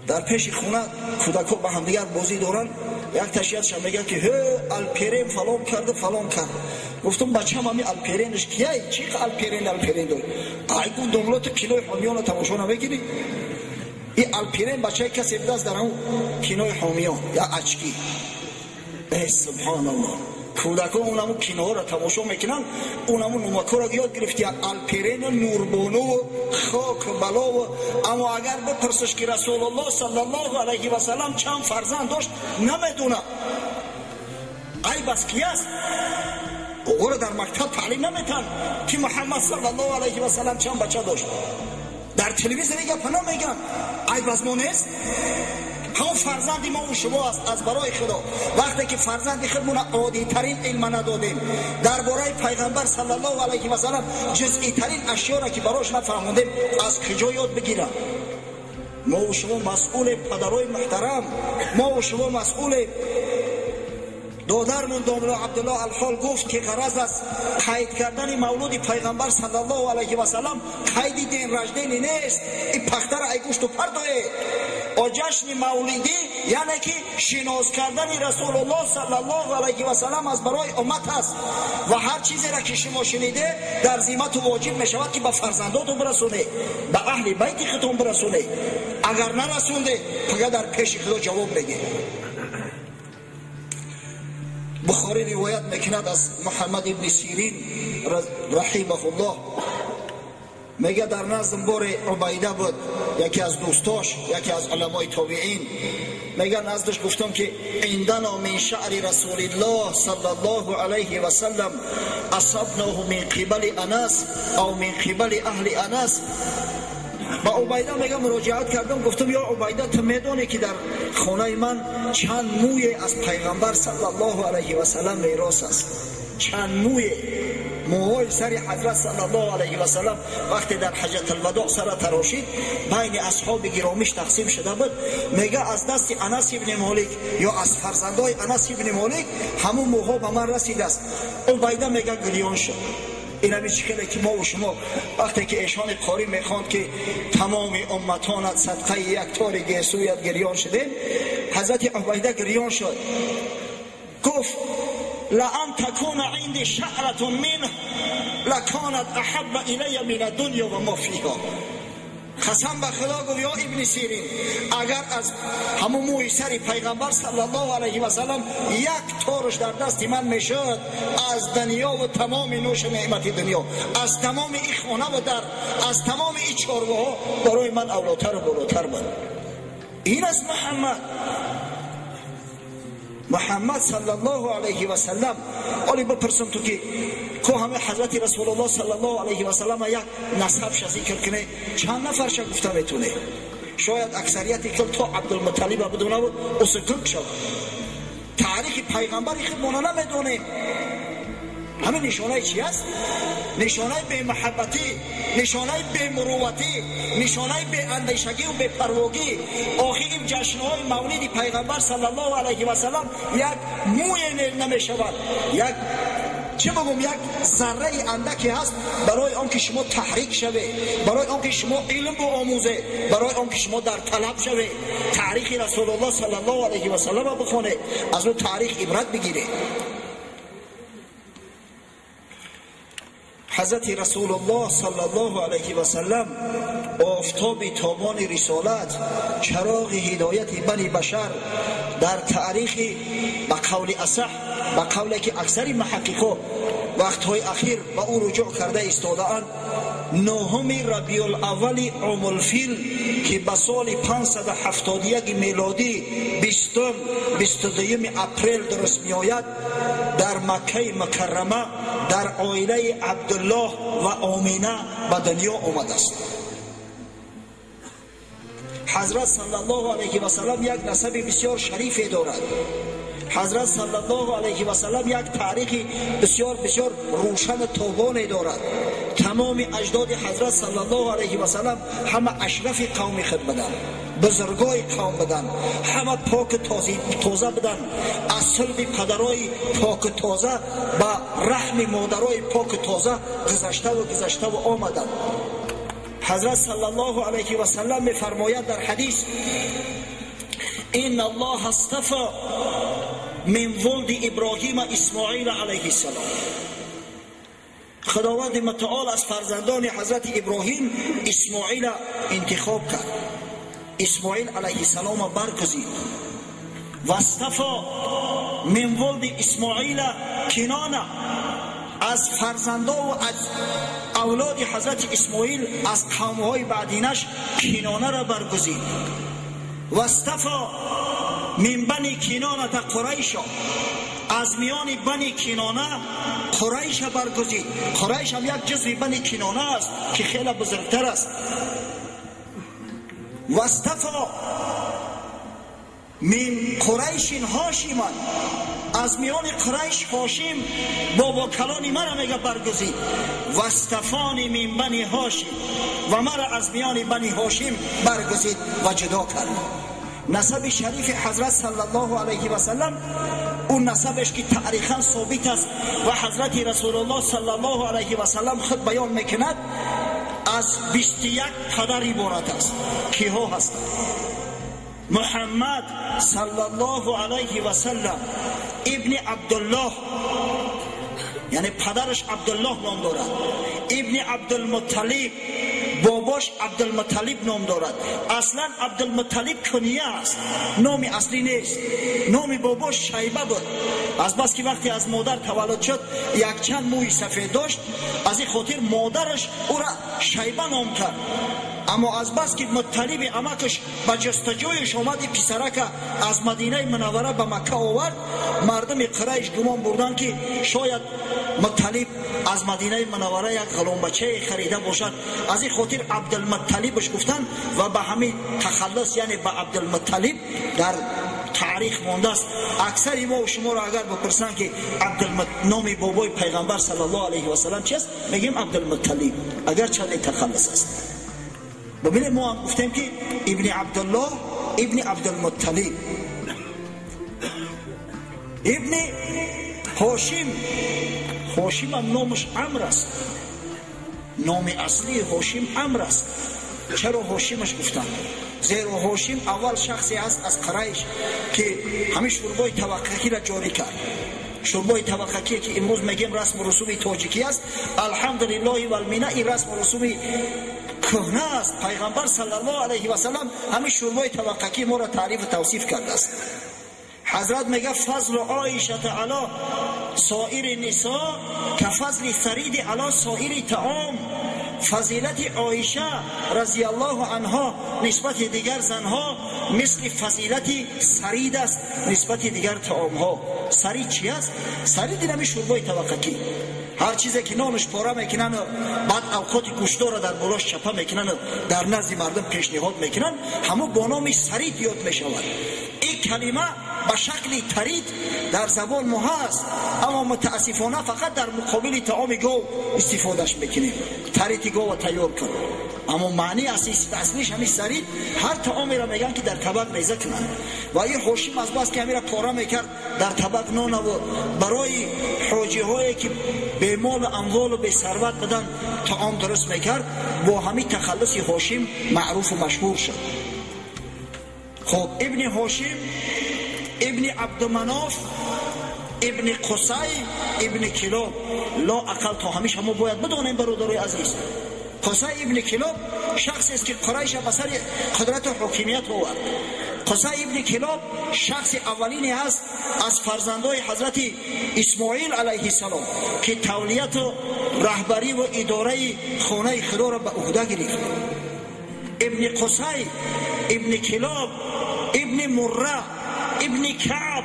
در پیش خونه کودک‌ها با هم دیگر بازی دارن. یک تشیادش میگه که الپرین فلان کرده فلان کرد. گفتم بچه‌م همین الپرینش کیه؟ چی الپرین داره؟ ایگو دولت کیلوی حامیان تماشا نمیگیری؟ این الپرین بچه کسی بوده است در اون کینوی حامیان یا اچکی. سبحان الله. کودک‌ها اونمو کینوها را تماشا میکنن، اونمو نمک‌ها را یاد گرفتی الپرین نوربانو و خاک و بلا و. اما اگر بپرسش که رسول الله صلی الله علیه و سلم چند فرزند داشت نمیدونه. ای بس کی است؟ او را در مکتب تعلیم نمیتن که محمد صلی الله علیه و سلم چند بچه داشت. در تلویزیون گپ نمیگن. ای بس ما نیست؟ همون فرزندی ما و شما است از برای خدا. وقتی که فرزندی خودمون عادی ترین علم ندادیم درباره پیغمبر صلی الله علیه و سلم، جزئی ترین اشیا را که براش نفهمیدیم، از کجا یاد بگیرم؟ ما و شما مسئول، پدرای محترم، ما و شما مسئول. دادرمون داملا عبدالله الحال گفت که غرض از قید کردن مولود پیغمبر صلی الله علیه و سلم قید دین رجدینی نیست. این پختر ای گوشت و پردوه و جشن مولدی یعنی که شناس کردن رسول الله صلی الله علیه و سلم از برای امت است و هر چیزی را که شما شنیده در ذمت واجب می شود که به فرزنداتون برسونه، به اهل بیت خودتون برسونه. اگر نرسونده پگه در پیش خدا جواب بگه. بخاری روایت میکند از محمد ابن سیرین رحمه الله، میگه در نزد بار عبیده بود، یکی از دوستاش، یکی از علمای تابعین. میگه نزدش گفتم که عندنا من شعر رسول الله صلی الله علیه و سلم اصبناه من قبل انس او من قبل اهل انس. با عبیده میگه مراجعت کردم، گفتم یا عبیده تو میدونی که در خانه من چند موی از پیغمبر صلی الله علیه و سلم میراث است؟ چند موهای سر حضرت صلی الله علیه و سلم وقتی در حجت الوداع سر تراشید بین اصحاب گرامیش تقسیم شده بود. میگه از دست انس ابن مالک یا از فرزندای انس ابن مالک همون موها به من رسیده است. عبیده میگه گریان شد. این همی چیخیله که ما و شما وقتی که ایشان قاری میخواند که تمام امتانت صدقه یک تار گیسویت گریان شده، حضرت عبیده گریان شد. گفت لأن تكون عندي شعرة منه لكانت أحب إلي من الدنيا وما فيها. قسم به خدا گفت یا ابن سیرین اگر از همون موی سر پیغمبر صلی الله علیه و سلم یک تارش در دست من میشد، از دنیا و تمام نوش نعمت دنیا، از تمام این خانه و در، از تمام این چارگاه ها برای من اولاتر و بالاتر بود. این است محمد صلی الله علیه و سلم. ولی بپرسم تو که همه حضرت رسول الله صلی الله علیه و سلم یک نسبش ذکر کنه چند نفرش گفته میتونه؟ شاید اکثریتی که تو عبدالمطلب بدونه بود اوس گرگ شد. تاریخ پیغمبری خودمون نمیدونیم. همین نشانه چی است؟ نشانه بی محبتی، نشانه بی مروتی، نشانه بی اندیشگی و بی پرواگی. آخر این جشنهای مولد پیغمبر صلی الله علیه و سلم یک موی نمی شود، یک چه بگم یک ذره اندکی هست برای آنکه شما تحریک شوه، برای آنکه شما علم رو آموزه، برای آنکه شما در طلب شوه. تاریخ رسول الله صلی الله علیه و سلم بخونه، از اون تاریخ عبرت بگیره. حضرت رسول الله صلی الله علیه و سلم آفتاب تابان رسالت، چراغ هدایت بنی بشر، در تاریخ به قول اصح، به قولی که اکثر محققا وقتهای اخیر به او رجوع کرده ایستاده‌اند، 9 ربیع الاول عام الفیل که به سال 571 میلادی 22 اپریل درست می آید، در مکه مکرمه در عائله عبدالله و آمینه به دنیا آمده است. حضرت صلی الله علیه و سلم یک نسب بسیار شریف دارد. حضرت صلی الله علیه و سلم یک تاریخ بسیار بسیار روشن تابان دارد. تمام اجداد حضرت صلی الله علیه و سلم همه اشرف قوم خود بودند، بزرگای قوم بودند، همه پاک تازه بودند، از صلب پدرای پاک تازه به رحم مادرای پاک تازه گذشته و آمدند. حضرت صلی الله علیه و سلم میفرماید در حدیث: ان الله اصطفى من ولد ابراهیم اسماعیل علیه السلام. خداوند متعال از فرزندان حضرت ابراهیم اسماعیل انتخاب کرد، اسماعیل علیه السلام برگزید. و اصطفى من ولد اسماعیل کنانه، از فرزندان و از اولاد حضرت اسماعیل از قومهای بعدینش کنانه را برگزید. و اصطفى من بنی کنانه قریش، از میان بنی کنانه قریش برگزید. قریش هم یک جزء بنی کنانه است که خیلی بزرگتر است. و اصطفى من قریش هاشما، از میان قریش هاشم بابا کلانی مرا میگه برگزید. و اصطفانی من بنی هاشم، و مرا از میان بنی هاشم برگزید و جدا کرد. نسب شریف حضرت صلی الله علیه و سلم، اون نسبش که تاریخا ثابت است و حضرت رسول الله صلی الله علیه و سلم خود بیان میکند، از 21 پدر عبارت است. کیها هستند؟ محمد صلی الله علیه و سلم ابن عبدالله، یعنی پدرش عبدالله نام دارد. ابن عبدالمطلب، باباش عبدالمطلب نام دارد. اصلا عبدالمطلب کنیه است، نام اصلی نیست. نام باباش شیبه بود. از بس که وقتی از مادر تولد شد یک چند موی سفید داشت، از این خاطر مادرش او را شیبه نام کرد. اما از بس که مطلب امکش به جستجویش آمد، پسرک از مدینه منوره به مکه آورد، مردم قریش گمان بردن که شاید مطلب از مدینه منوره یک غلام بچه خریده باشد. از این خاطر عبدالمطلبش گفتن و به همین تخلص، یعنی به عبدالمطلب در تاریخ مانده است. اکثر ما و شما را اگر بپرسن که نام بابای پیغمبر صلی الله علیه و سلم چیست، میگیم عبدالمطلب، اگر چند تخلص است. ببینید ما هم گفتیم که ابن عبدالله ابن عبدالمطلب. ابن هاشم، هاشم هم نامش عمرو است، نام اصلی هاشم عمرو است. چرا هاشمش گفتن؟ زیرا هاشم اول شخصی است از قریش که همه شوربای توقعی را جاری کرد. شوربای توقعی که امروز میگیم رسم و رسوم تاجیکی است، الحمدلله و المنه این رسم و رسوم کهنه است. پیغمبر صلی الله علیه و سلم همین شوربای توقعی ما را تعریف و توصیف کرده است. حضرت میگه فضل عایشه علی سایر نساء کفضل ثرید علی سایر طعام. فضیلت عایشه رضی الله عنها نسبت دیگر زنها مثل فضیلت ثرید است نسبت دیگر طعام ها. ثرید چی است؟ ثرید نمی شوربای توقعی، هر چیزی که نانش پاره میکنن بعد اوقات گوشتار را در بالاش چپه میکنن در نزد مردم پیشنهاد میکنن، همه با نام ثرید یاد میشود. این کلمه به شکل ترید در زبان ما هست، اما متاسفانه فقط در مقابل طعام گاو استفادهش میکنیم. ترید گاو تیار کن، اما معنی اصلیش همین ثرید. هر طعامی را میگن که در طبق ریزه کنن و این هاشم از بس که همین را پاره میکرد در طبق نان و برای حاجی هایی که به مال و اموال و به ثروت بدن طعام درست میکرد، با همین تخلص هاشم معروف و مشهور شد. خب ابن هاشم ابن عبدمناف ابن قصی ابن کلاب، لا اقل تا همیشه ما باید بدانیم برادرای عزیز. قصی ابن کلاب شخصی است که قریش به سر قدرت و حاکمیت آورد. قصی ابن کلاب شخص اولینی است از فرزندای حضرت اسماعیل علیه السلام که تولیت و رهبری و اداره خانه خدا را به عهده گرفت. ابن قصی ابن کلاب ابن مره ابن کعب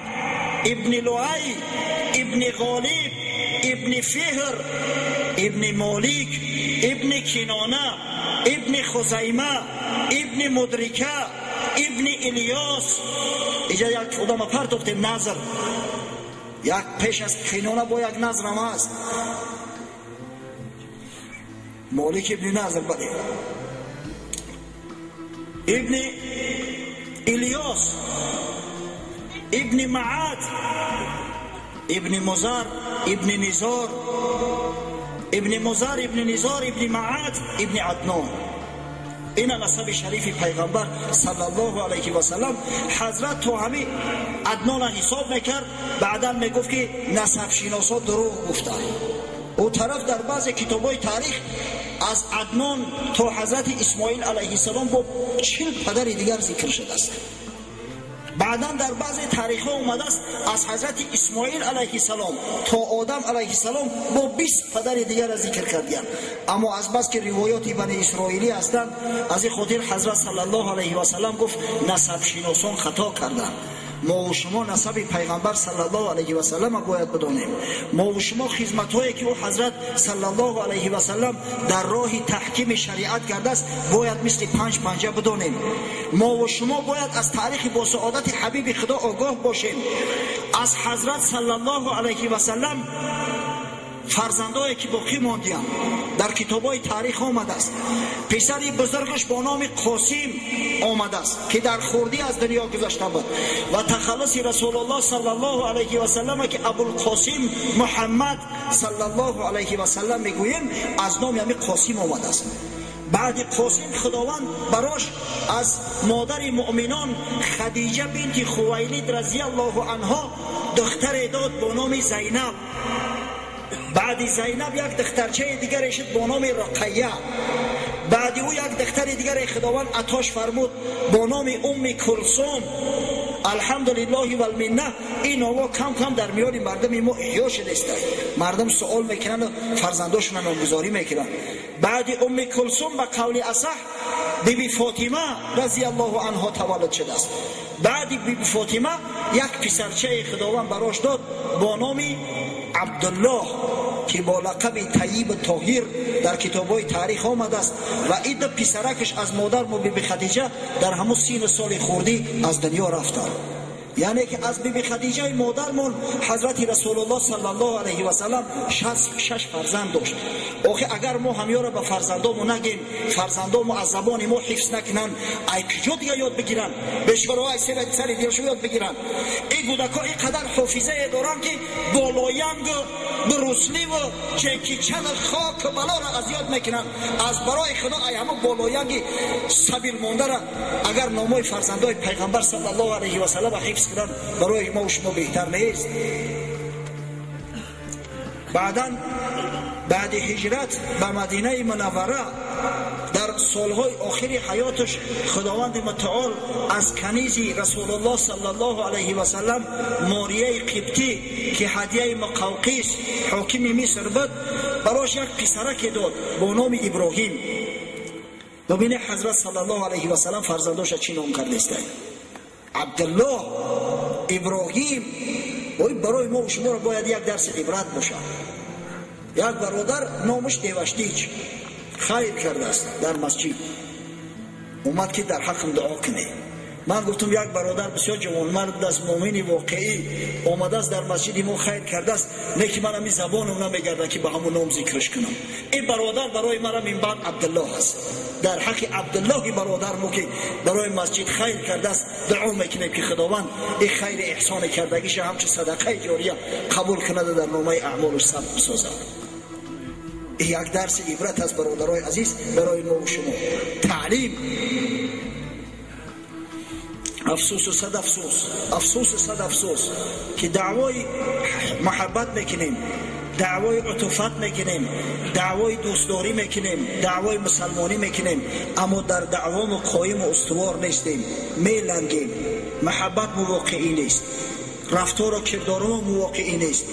ابن لؤی ابن غالب ابن فهر ابن مالک ابن کنانه ابن خزیمه ابن مدرکه ابن الیاس. اینجا یک خودم پرتوخت نظر، یک پیش از کنانه با یک نظر هم هست. مالک ابن نظر بله، ابن الیاس ابن معاد ابن مزار ابن نزار ابن مزار ابن نزار ابن معاد ابن عدنان. این نسب شریف پیغمبر صلی الله علیه و سلم. حضرت تو همین عدنان حساب میکرد، بعدا میگفت که نسب شناسا دروغ گفتن. او طرف در بعض کتابای تاریخ از عدنان تا حضرت اسماعیل علیه السلام با 40 پدر دیگر ذکر شده است. بعدا در بعض تاریخ ها اومده است از حضرت اسماعیل علیه السلام تا آدم علیه السلام با 20 پدر دیگر ذکر کردند. اما از بس که روایات بنی اسرائیلی هستند، از این خاطر حضرت صلی الله علیه و سلم گفت نسب شناسان خطا کردند. ما و شما نسب پیغمبر صلی الله علیه و سلم باید بدانیم. ما و شما خدمت‌هایی که او حضرت صلی الله علیه و سلم در راه تحکیم شریعت کرده است باید مثل 5 پنجه بدانیم. ما و شما باید از تاریخ با سعادت حبیب خدا آگاه باشیم. از حضرت صلی الله علیه و سلم فرزندایی که باقی ماندیان در کتابای تاریخ آمده است. پسری بزرگش با نام قاسم آمده است که در خردی از دنیا گذشته بود و تخلص رسول الله صلی الله علیه و سلم که ابوالقاسم محمد صلی الله علیه و سلم میگوییم از نام همین قاسم آمده است. بعد قاسم خداوند براش از مادر مؤمنان خدیجه بنت خویلد رضی الله عنها دختر داد با نام زینب. بعد زینب یک دخترچه دیگر شد با نام رقیه. بعد او یک دختر دیگر خداوند عطاش فرمود با نام ام کلثوم. الحمدلله و المنه. این نام‌ها کم کم در میان مردم ما احیا شده است. مردم سوال میکنن و فرزنداشون نامگذاری میکنن. بعد ام کلثوم به قول اصح بیبی فاطمه رضی الله عنها تولد شده است. بعد بیبی فاطمه یک پسرچه خداوند براش داد با نام عبدالله که با لقب طیب طاهر در کتاب‌های تاریخ آمده است و این دو پسرکش از مادر بیبی خدیجه در همون سین سال خردی از دنیا رفتند. یعنی که از بیبی خدیجه مادرمون حضرت رسول الله صلی الله علیه و سلم 6 فرزند داشت. آخه اگر ما همیار را به فرزندامون نگیم، فرزندامون از زبان ما حفظ نکنن، ای کجا دیگه یاد بگیرن؟ بشورای سر دیرشو یاد بگیرن. این کودکا اینقدر حافظه دارن که بالایند بروسلی و جکی چن خاک بلا را از یاد میکنن. از برای خدا ای همه بالایند سبیل مونده را اگر نامای فرزندای پیغمبر صلی الله علیه و سلم حفظ کردن برای ما و شما بهتر نیست؟ بعد هجرت به مدینه منوره در سالهای آخر حیاتش خداوند متعال از کنیز رسول الله صلی الله علیه و سلم ماریه قبطی که هدیه مقوقیس حاکم مصر بود براش یک پسرک داد با نام ابراهیم. ببینه حضرت صلی الله علیه و سلم فرزنداش چی نام کرده است؟ عبدالله، ابراهیم. برای ما و شما را باید یک درس عبرت باشه. یک برادر نامش دیوشتیچ خیر کرده است در مسجد، اومد که در حقم دعا کنه. من گفتم یک برادر بسیار جوانمرد است، مؤمن واقعی آمده است در مسجد ما خیر کرده است، نه که من همین زبانم نمیگرده که به همون نام ذکرش کنم. این برادر برای من من بعد عبدالله است. در حق عبدالله برادر مو که برای مسجد خیر کرده است دعا میکنیم که خداوند این خیر احسان کردگیش همچون صدقه جاریه قبول کنه در نامه اعمالش ثبت بسازه. یک درس عبرت است برادرای عزیز برای ما و شما. تعلیم. افسوس و صد افسوس، افسوس و صد افسوس که دعوای محبت میکنیم، دعوای عطوفت میکنیم، دعوای دوستداری میکنیم، دعوای مسلمانی میکنیم، اما در دعوام قایم و استوار نیستیم، میلنگیم. محبت واقعی نیست، رفتار و کردارمون واقعی نیست.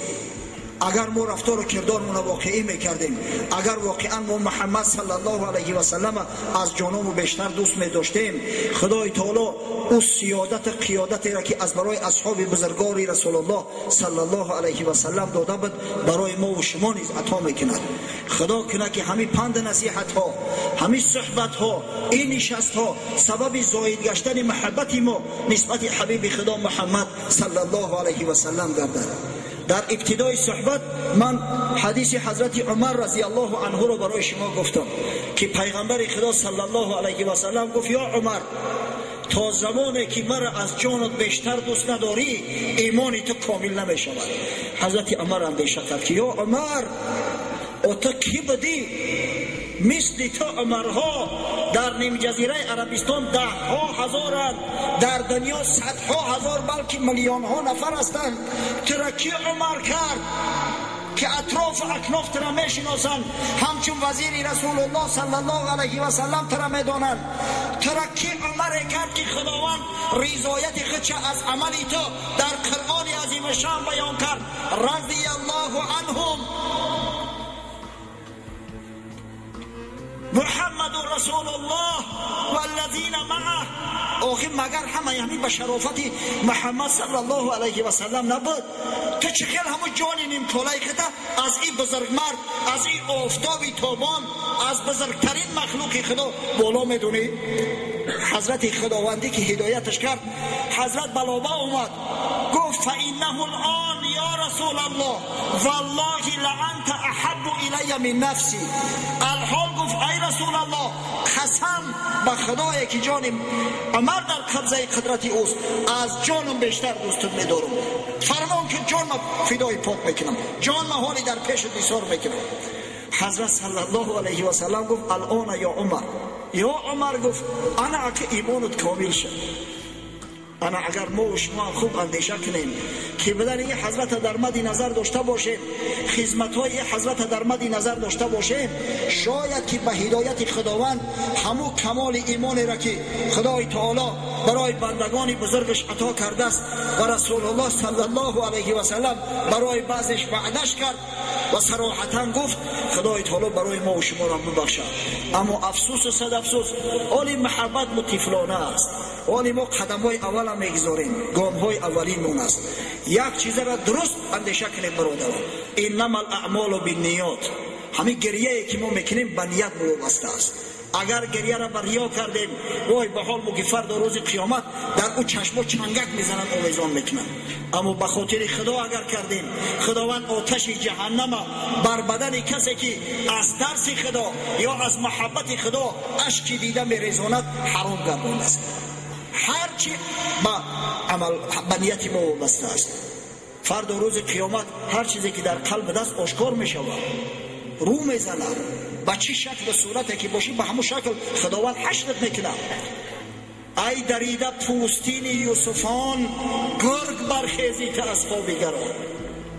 اگر ما رفتار و کردارمون واقعی میکردیم، اگر واقعا ما محمد صلی الله علیه و سلم از جانمون بیشتر دوست می‌داشتیم، خدای تعالی او سیادت قیادتی را که از برای اصحاب بزرگوار رسول الله صلی الله علیه و سلم داده بود برای ما و شما نیز عطا میکند. خدا کنه که همین پند نصیحت ها، همین صحبت ها، این نشست ها سبب زاید گشتن محبت ما نسبت حبیب خدا محمد صلی الله علیه و سلم گردد. در ابتدای صحبت من حدیث حضرت عمر رضی الله عنه رو برای شما گفتم که پیغمبر خدا صلی الله علیه و سلم گفت یا عمر، تا زمانی که مرا از جانت بیشتر دوست نداری ایمانی تو کامل نمی شود. حضرت عمر اندیشه کرد که یا عمر، تو کی بدی مثل تو عمرها در نیم جزیره عربستان 10,000 هزارند، در دنیا 100,000 هزار بلکه میلیون ها نفر هستند. ترکی عمر کرد که اطراف اکناف ترا میشناسند، همچون وزیر رسول الله صلی الله علیه و سلم ترا میدانند. ترکی عمر کرد که خداوند رضایت خودش از عملی تو در قرآن عظیم شان بیان کرد. رضی الله عنهم محمد رسول الله والذین معه. آخه مگر همه یعنی به شرافت محمد صلی الله علیه و سلم نبود؟ تو چه خیل همون جان نیم کلای خدا از این بزرگ مرد، از این آفتابی تابان، از بزرگترین مخلوق خدا بالا میدونی؟ حضرت خداوندی که هدایتش کرد، حضرت بلابا اومد گفت فإنه الآن یا رسول الله والله لأنت احب الی من نفسی. الحال گفت ای رسول الله قسم به خدایی که جانم عمر در قبضه قدرت اوست، از جانم بیشتر دوستت میدارم. فرمان که جان ما فدای پاک میکنم، جان ما حالی در پیش دیسار میکنم. حضرت صلی الله علیه و سلم گفت الان یا عمر. یا عمر گفت انا که ایمانت کامل شد. انا اگر ما و شما خوب اندیشه کنیم که بدن این حضرت در مد نظر داشته باشیم، خدمت‌های این حضرت در مد نظر داشته باشیم، شاید که به هدایت خداوند همو کمال ایمانی را که خدای تعالی برای بندگان بزرگش عطا کرده است و رسول الله صلی الله علیه و سلم برای بعضش وعدش کرد و صراحتا گفت خدای تعالی برای ما و شما را ببخشد. اما افسوس و صد افسوس، حال محبت متفلانه است. حالی ما قدم های اول هم میگذاریم، گام های اولین است. یک چیز را درست اندیشه کنیم برادران، انما الاعمال بالنیات. همین گریه که ما میکنیم به نیت وابسته است. اگر گریه را بر ریا کردیم، وای به حال ما که فردا روز قیامت در او چشما چنگک میزنن، آویزان میکنن. اما به خاطر خدا اگر کردیم، خداوند آتش جهنم بر بدن کسی که از ترس خدا یا از محبت خدا اشک دیده میریزاند حرام گردانده است. هرچی با عمل به نیت ما وابسته است. فردا روز قیامت هر چیزی که در قلب دست آشکار می شود، رو میزنه، با چه شکل و صورتی که باشی به همون شکل خداوند حشرت میکنه. ای دریده پوستین یوسفان، گرگ برخیزی که از خواب گران.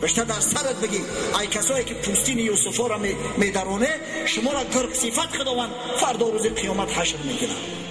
بشته در سرت بگی ای کسایی که پوستین یوسفا را میدرونه، شما را گرگ صفت خداوند فردا روز قیامت حشر میکنه.